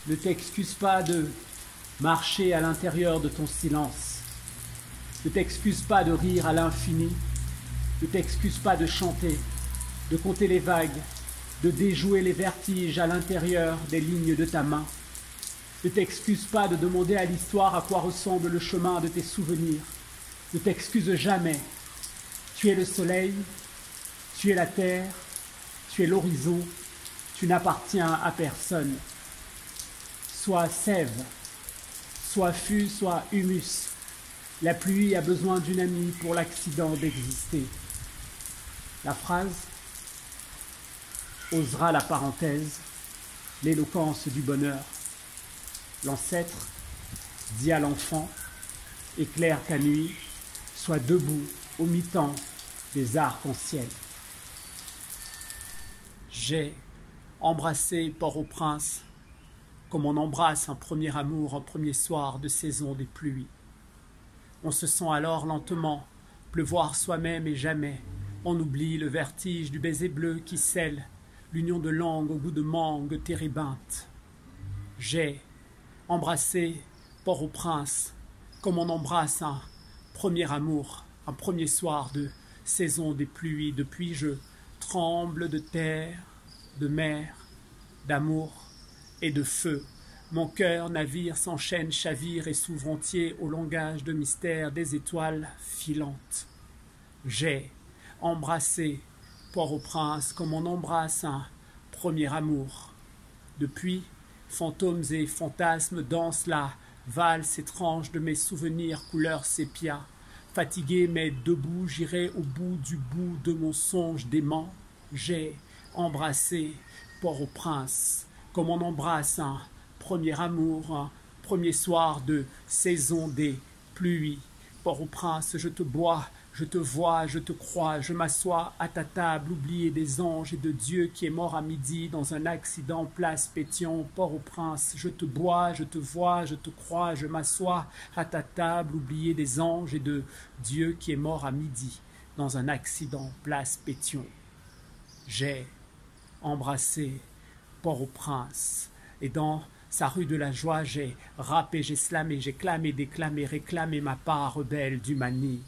Ne t'excuse pas de marcher à l'intérieur de ton silence. Ne t'excuse pas de rire à l'infini. Ne t'excuse pas de chanter, de compter les vagues, de déjouer les vertiges à l'intérieur des lignes de ta main. Ne t'excuse pas de demander à l'histoire à quoi ressemble le chemin de tes souvenirs. Ne t'excuse jamais. Tu es le soleil, tu es la terre, tu es l'horizon, tu n'appartiens à personne. Sois sève, soit fût, soit humus. La pluie a besoin d'une amie pour l'accident d'exister. La phrase osera la parenthèse, l'éloquence du bonheur. L'ancêtre dit à l'enfant, éclaire ta nuit, sois debout au mi-temps des arcs-en-ciel. J'ai embrassé Port-au-Prince comme on embrasse un premier amour, un premier soir de saison des pluies. On se sent alors lentement pleuvoir soi-même et jamais. On oublie le vertige du baiser bleu qui scelle l'union de langues au goût de mangue térébinthe. J'ai embrassé Port-au-Prince comme on embrasse un premier amour, un premier soir de saison des pluies. Depuis je tremble de terre, de mer, d'amour et de feu. Mon cœur navire s'enchaîne, chavire et s'ouvre entier au langage de mystère des étoiles filantes. J'ai embrassé Port-au-Prince comme on embrasse un premier amour. Depuis, fantômes et fantasmes dansent la valse étrange de mes souvenirs couleur sépia. Fatigué mais debout, j'irai au bout de mon songe dément. J'ai embrassé Port-au-Prince comme on embrasse un premier amour, un premier soir de saison des pluies. Port-au-Prince, je te bois, je te vois, je te crois, je m'assois à ta table, oublié des anges et de Dieu qui est mort à midi dans un accident place Pétion. Port-au-Prince, je te bois, je te vois, je te crois, je m'assois à ta table, oublié des anges et de Dieu qui est mort à midi dans un accident place Pétion. J'ai embrassé Port-au-Prince et dans sa rue de la joie, j'ai rappé, j'ai slamé, j'ai clamé, déclamé, réclamé ma part rebelle d'humanité.